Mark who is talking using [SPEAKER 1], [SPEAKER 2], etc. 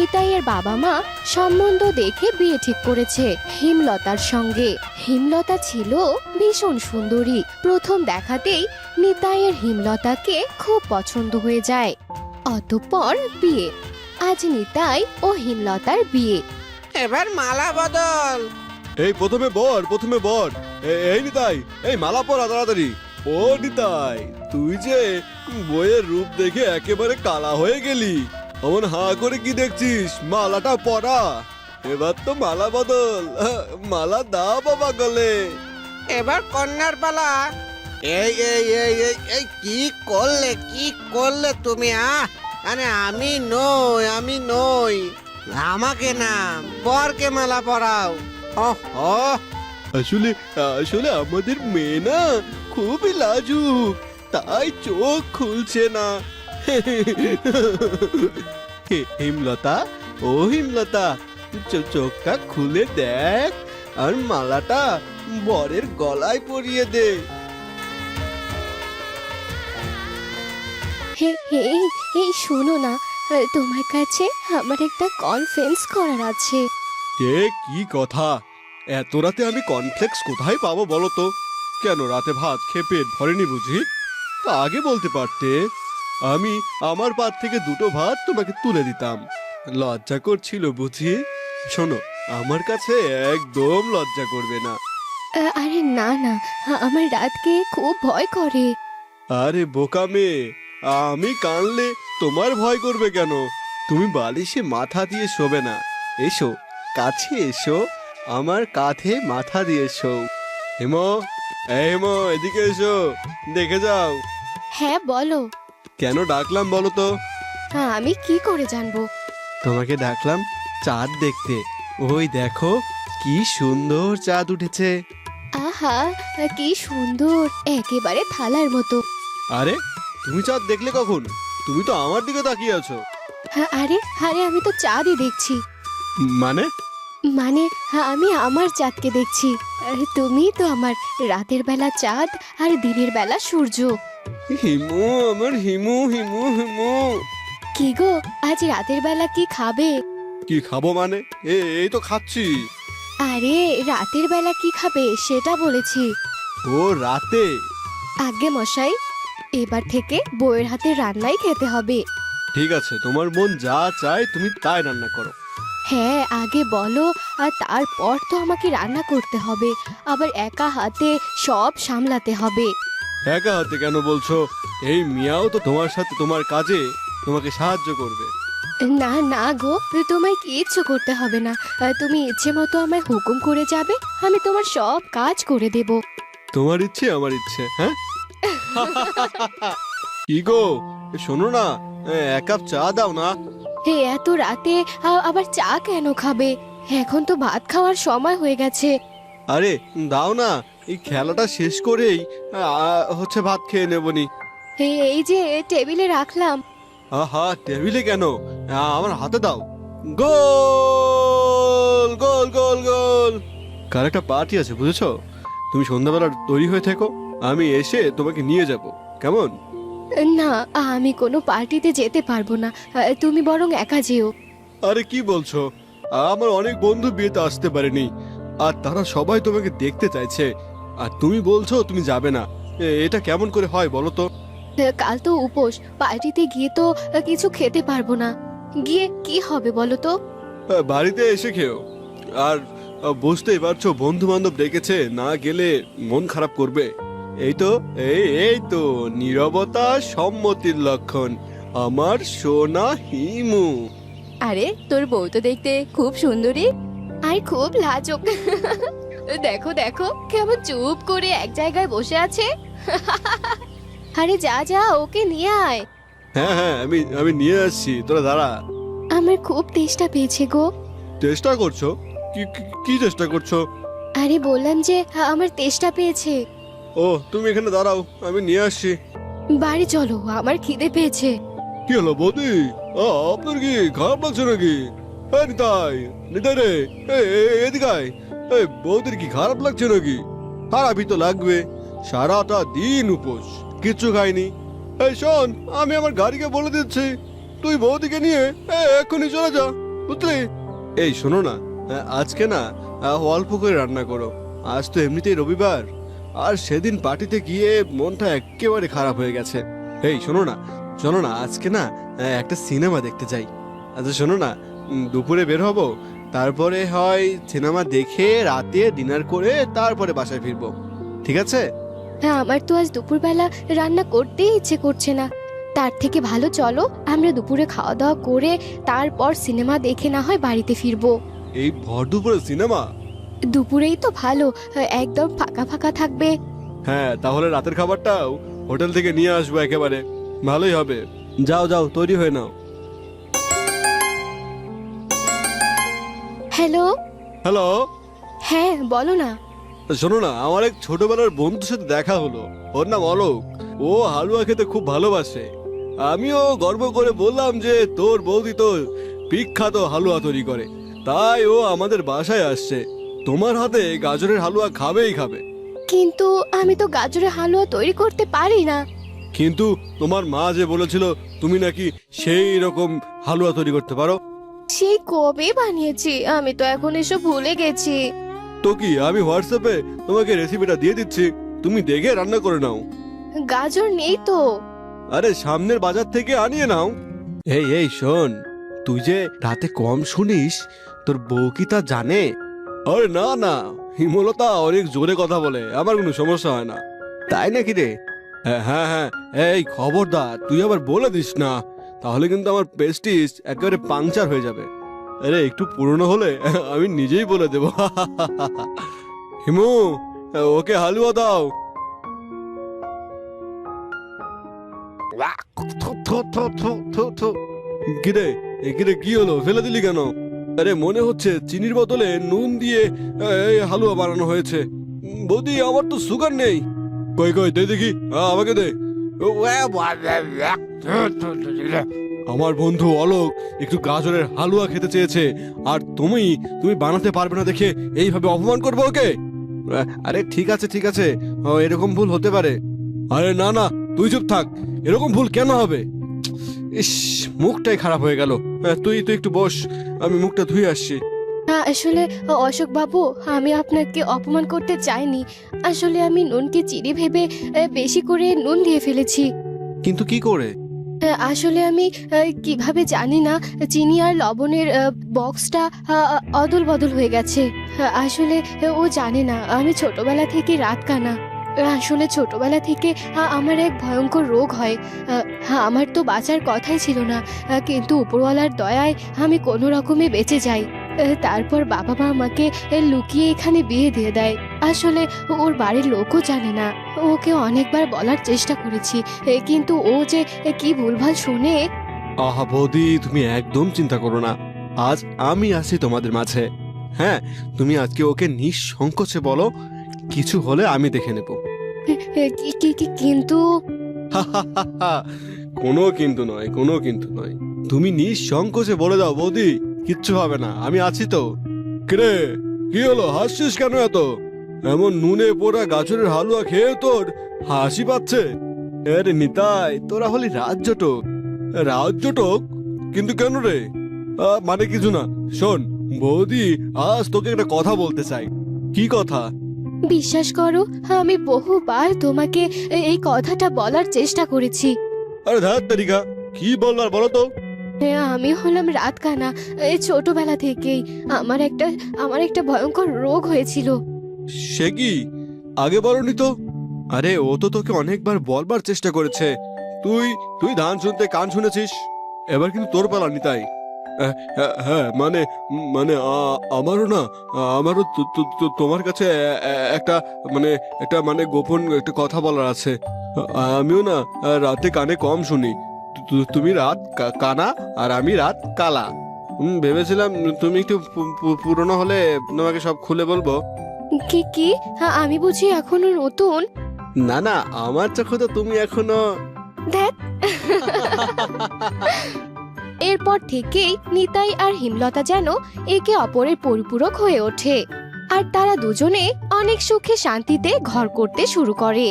[SPEAKER 1] নিতাইয়ের বাবা মা সম্বন্ধ দেখে বিয়ে ঠিক করেছে হিমলতার সঙ্গে। হিমলতা ছিল ভীষণ সুন্দরী। প্রথম দেখাতেই নিতাইয়ের হিমলতাকে খুব পছন্দ হয়ে যায়। অতঃপর বিয়ে। আজ নিতাই ও হিমলতার বিয়ে।
[SPEAKER 2] এবার মালা বদল।
[SPEAKER 3] এই প্রথমে বর এই নিতাই, এই মালা পরা তাড়াতাড়ি। ও নিতাই, তুই যে বইয়ের রূপ দেখে একেবারে কালা হয়ে গেলি। অমন হাঁ করে কি দেখছিস? মালাটা পরা। এবার তো মালা বদল। মালা দাও বাবা গলে।
[SPEAKER 2] এবার কন্যার পালা। এই এই এই এই এই কি করলে তুমি? আরে আমি নই। আমাকে না, বরকে মালা পরাও।
[SPEAKER 3] আসলে আসলে আমাদের মেয়ে না খুবই লাজুক, তাই চোখ খুলছে না। হিমলতা, ও হিমলতা, চোখটা খুলে দেখ আর মালাটা বরের গলায় পরিয়ে দে।
[SPEAKER 1] এই শোনো না, তোমার কাছে আমার একটা কনফারেন্স করার আছে।
[SPEAKER 3] কি কথা? এত রাতে আমি কর্নফ্লেক্স কোথায় পাবো বলো তো? কেন, রাতে ভাত খেয়ে পেট ভরেনি বুঝি? তা আগে বলতে পারতে, আমি আমার পাত থেকে দুটো ভাত তোমাকে তুলে দিতাম। লজ্জা করছিল বুঝি? শোনো, আমার কাছে একদম লজ্জা করবে না।
[SPEAKER 1] আরে না না, আমার রাতকে খুব ভয় করে।
[SPEAKER 3] আরে বোকা মেয়ে, আমি কানলে তোমার ভয় করবে কেন? তুমি বালিশে মাথা দিয়ে শোবে না। এসো, কাছে এসো, আমার কাঁধে মাথা দিয়ে শো। হেমো, হেমো, এদিকে এসো, দেখে যাও।
[SPEAKER 1] হ্যাঁ বলো।
[SPEAKER 3] কেন ডাকলাম বলো তো?
[SPEAKER 1] আমি কি করে জানবো?
[SPEAKER 3] তোমাকে ডাকলাম চাঁদ দেখতে। ওই দেখো কি সুন্দর চাঁদ উঠেছে।
[SPEAKER 1] আহা, কি সুন্দর, একেবারে থালার মতো।
[SPEAKER 3] আরে, তুমি চাঁদ দেখলে কখন? তুমি তো আমার দিকে তাকিয়ে আছো।
[SPEAKER 1] আরে আরে, আমি তো চাঁদই দেখছি।
[SPEAKER 3] মানে?
[SPEAKER 1] মানে আমি আমার চাঁদকে দেখছি। তুমি তো আমার রাতের বেলা চাঁদ আর দিনের বেলা সূর্য।
[SPEAKER 3] হিমু, আমার হিমু, হিমু, হিমু।
[SPEAKER 1] কি গো, আজ রাতের বেলা কি খাবে?
[SPEAKER 3] কি খাবো মানে? এই তো খাচ্ছি।
[SPEAKER 1] আরে রাতের বেলা কি খাবে সেটা বলেছি।
[SPEAKER 3] ও রাতে?
[SPEAKER 1] আজ্ঞে মশাই, এবার থেকে বউয়ের হাতে রান্নাই খেতে হবে।
[SPEAKER 3] ঠিক আছে, তোমার মন যা চায় তুমি তাই রান্না করো।
[SPEAKER 1] হ্যাঁ আগে বলো, আর তারপর তো আমাকে রান্না করতে হবে, আবার একা হাতে সব সামলাতে হবে।
[SPEAKER 3] একা হাতে কেন বলছো? এই মিয়াও তো তোমার সাথে তোমার কাজে তোমাকে সাহায্য করবে।
[SPEAKER 1] না না গো, তোমায় কিচ্ছু করতে হবে না। তুমি ইচ্ছে মতো আমায় হুকুম করে যাবে, আমি তোমার সব কাজ করে দেব।
[SPEAKER 3] তোমার ইচ্ছে আমার ইচ্ছে, হ্যাঁ? কি গো, শোনো না, এক কাপ চা দাও না।
[SPEAKER 1] এত রাতে আবার চা কেন খাবে? এখন তো ভাত খাওয়ার সময় হয়ে গেছে।
[SPEAKER 3] আরে দাও না, এই খেলাটা শেষ করেই ভাত খেয়ে নেবনি।
[SPEAKER 1] এই যে টেবিলে রাখলাম।
[SPEAKER 3] আহা, টেবিলে কেন? আমার হাতে দাও। গোল গোল গোল গোল। কার একটা পার্টি আছে বুঝেছো? তুমি সন্ধ্যাবেলা তৈরি হয়ে থেকো, আমি এসে তোমাকে নিয়ে যাব, কেমন?
[SPEAKER 1] না, আমি কোনো পার্টিতে যেতে পারবো না, তুমি বরং একা যেও।
[SPEAKER 3] আরে কি বলছো? আমার অনেক বন্ধু বিয়েতে আসতে পারেনি, আর তারা সবাই তোমাকে দেখতে চাইছে, আর তুমি বলছো তুমি যাবে না। এটা কেমন করে হয় বলো তো?
[SPEAKER 1] কাল তো উপোস, পার্টিতে গিয়ে তো কিছু খেতে পারবো না। গিয়ে কি হবে বলো তো?
[SPEAKER 3] বাড়িতে এসে খেও। আর বুঝতেই পারছো, বন্ধু বান্ধব ডেকেছে, না গেলে মন খারাপ করবে। এই তো নীরবতা সম্মতির লক্ষণ, আমার সোনা হিমু।
[SPEAKER 1] আরে তোর বউ তো দেখতে খুব সুন্দরী আর খুব লাজুক। দেখো দেখো কেমন চুপ করে এক জায়গায় বসে আছে। আরে যা যা, ওকে নিয়ে আয়।
[SPEAKER 3] হ্যাঁ হ্যাঁ, আমি নিয়ে আসছি, তোরা দাঁড়া।
[SPEAKER 1] আমার খুব তেষ্টা পেয়েছে গো।
[SPEAKER 3] চেষ্টা করছো? কি চেষ্টা করছো?
[SPEAKER 1] আরে বললাম যে আমার তেষ্টা পেয়েছে।
[SPEAKER 3] ও, তুমি এখানে দাঁড়াও, আমি নিয়ে আসছি।
[SPEAKER 1] বাড়ি চলো, আমার খিদে পেয়েছে।
[SPEAKER 3] কি হলো বৌদি, আপনার কি খারাপ লাগছে নাকি? নিতাই, নিতাই রে, এদিকে আয়। বৌদির কি খারাপ লাগছে নাকি? খারাপই তো লাগবে, সারাটা দিন উপোস, কিচ্ছু খাইনি। এই শোন, আমি আমার গাড়িকে বলে দিচ্ছি, তুই বৌদিকে নিয়ে এক্ষুনি চলে যা। বুঝলে? এই শোনো না, আজকে না অল্প করে রান্না করো। আজ তো এমনিতেই রবিবার, আর সেদিন পার্টিতে গিয়ে মনটা একেবারে খারাপ হয়ে গেছে। এই শোনো না, চলো না আজকে না একটা সিনেমা দেখতে যাই। আচ্ছা শোনো না, দুপুরে বের হব, তারপরে হয় সিনেমা দেখে রাতে ডিনার করে তারপরে বাসায় ফিরবো, ঠিক আছে?
[SPEAKER 1] আমার তো আজ দুপুরবেলা রান্না করতেই ইচ্ছে করছে না। তার থেকে ভালো চলো আমরা দুপুরে খাওয়া দাওয়া করে তারপর সিনেমা দেখে না হয় বাড়িতে ফিরবো।
[SPEAKER 3] এই ভর দুপুরে সিনেমা?
[SPEAKER 1] দুপুরেই তো ভালো, একদম ফাঁকা ফাঁকা থাকবে।
[SPEAKER 3] হ্যাঁ, তাহলে রাতের খাবারটাও হোটেল থেকে নিয়ে আসবো, একেবারে ভালোই হবে। যাও যাও, তৈরি হয়ে নাও।
[SPEAKER 1] হ্যালো।
[SPEAKER 3] হ্যালো।
[SPEAKER 1] হ্যাঁ বলো না।
[SPEAKER 3] শোনো না, আমার এক ছোটবেলার বন্ধুর সাথে দেখা হলো। ওর নাম অলোক। ও হালুয়া খেতে খুব ভালোবাসে। আমিও গর্ব করে বললাম যে তোর বৌদি তো বিখ্যাত হালুয়া তৈরি করে, তাই ও আমাদের বাসায় আসছে। তোমার হাতে গাজরের হালুয়া খাবেই খাবে।
[SPEAKER 1] কিন্তু আমি তো গাজরের হালুয়া তৈরি করতে পারি না।
[SPEAKER 3] কিন্তু তোমার মা যে বলেছিল তুমি নাকি সেই রকম হালুয়া তৈরি করতে পারো।
[SPEAKER 1] সেই কবে বানিয়েছি, আমি তো এখন এসব ভুলে গেছি।
[SPEAKER 3] তো কি, আমি হোয়াটসঅ্যাপে তোমাকে রেসিপিটা দিয়ে দিচ্ছি, তুমি দেখে রান্না করে নাও।
[SPEAKER 1] গাজর নেই তো।
[SPEAKER 3] আরে সামনের বাজার থেকে আনিয়ে নাও। এই এই শোন, তুই যে রাতে কম শুনিস, তোর বউ কি তা জানে? আরে না না, হিমলতা অনেক জোরে কথা বলে, আমার কোনো সমস্যা হয় না। তাই নাকি রে? হ্যাঁ হ্যাঁ, এই খবরদার তুই আবার বলে দিস না, তাহলে কিন্তু আমার প্রেস্টিজ একেবারে পাংচার হয়ে যাবে। আরে একটু পুরনো হলে আমি নিজেই বলে দেব। হিমু, ওকে হালুয়া দাও। কিরে কিরে, কি হলো, ফেলে দিলি কেন? আরে মনে হচ্ছে চিনির বদলে নুন দিয়ে এই হালুয়া বানানো হয়েছে। বৌদি, আমার তো সুগার নেই। কই কই দে দেখি, আমাকে দে। আমার বন্ধু অলোক একটু গাজরের হালুয়া খেতে চেয়েছে, আর তুমি বানাতে পারবে না দেখে এইভাবে অপমান করবো ওকে? আরে ঠিক আছে ঠিক আছে, এরকম ভুল হতে পারে। আরে না না, তুই চুপ থাক, এরকম ভুল কেন হবে? ইস, মুখটাই খারাপ হয়ে গেল। তুই একটু বস, আমি মুখটা ধুয়ে আসছি।
[SPEAKER 1] আসলে অশোক বাবু, আমি আপনাকে অপমান করতে চাইনি। আসলে আমি নুনকে চিনি ভেবে বেশি করে নুন দিয়ে ফেলেছি।
[SPEAKER 3] কিন্তু কি করে?
[SPEAKER 1] আসলে আমি কিভাবে জানি না, চিনি আর লবণের বক্সটা অদল বদল হয়ে গেছে। আসলে ও জানে না আমি ছোটবেলা থেকে রাত কানা। আসলে ছোটবেলা থেকে আমার এক ভয়ঙ্কর রোগ হয়। আমার তো বাঁচার কথাই ছিল না, কিন্তু উপরওয়ালার দয়ায় আমি কোনো রকমে বেঁচে যাই। তারপর বাবা মা আমাকে লুকিয়ে এখানে বিয়ে দিয়ে দেয়। আসলে ওর বাড়ির লোকও জানে না। ওকে অনেকবার বলার চেষ্টা করেছি, কিন্তু ও যে কি ভুলভাল শোনে।
[SPEAKER 3] আহা বৌদি, তুমি একদম চিন্তা করো না, আজ আমি আছি তোমাদের মাঝে। হ্যাঁ, তুমি আজকে ওকে নিঃসংকোচে বলো, কিছু হলে আমি দেখে নেব।
[SPEAKER 1] কিন্তু
[SPEAKER 3] কোনো কিন্তু নয়, কোনো কিন্তু নয়, তুমি নিঃসংকোচে বলে দাও বৌদি, কিচ্ছু হবে না, আমি আছি তো। কে কি হলো, হাসছিস কেন এত? এমন নুনে পোড়া গাজরের হালুয়া খেয়ে তোর হাসি পাচ্ছে? আরে নিতাই, তোরা হলি রাজ্যটক। রাজ্যটক? কিন্তু কেন রে? মানে কিছু না, শোন বৌদি, আজ তোকে একটা কথা বলতে চাই। কি কথা?
[SPEAKER 1] বিশ্বাস করো, আমি বহুবার তোমাকে এই কথাটা বলার চেষ্টা করেছি।
[SPEAKER 3] আরে ধ্যাত তারিকা, কি বলবার বলো তো?
[SPEAKER 1] আমি হলাম রাত কানা। এই ছোটবেলা থেকেই আমার একটা ভয়ঙ্কর রোগ হয়েছিল।
[SPEAKER 3] সে কি, আগে বলনি তো? আরে ও তো তোকে অনেকবার বলবার চেষ্টা করেছে, তুই ধান শুনতে কান শুনেছিস। এবার কিন্তু তোর পালা নিতাই। হ্যাঁ মানে মানে আমারও না, আমারও তোমার কাছে একটা গোপন একটা কথা বলার আছে। আমিও না রাতে কানে কম শুনি। তুমি রাত কানা আর আমি রাত কালা। ভেবেছিলাম তুমি একটু পুরনো হলে তোমাকে সব খুলে বলবো।
[SPEAKER 1] কি আমি বুঝি এখনো নতুন?
[SPEAKER 3] না না, আমার চোখে তো তুমি এখনো।
[SPEAKER 1] দেখ। এরপর থেকেই নিতাই আর হিমলতা যেন একে অপরের পরিপূরক হয়ে ওঠে, আর তারা দুজনে অনেক সুখে শান্তিতে ঘর করতে শুরু করে।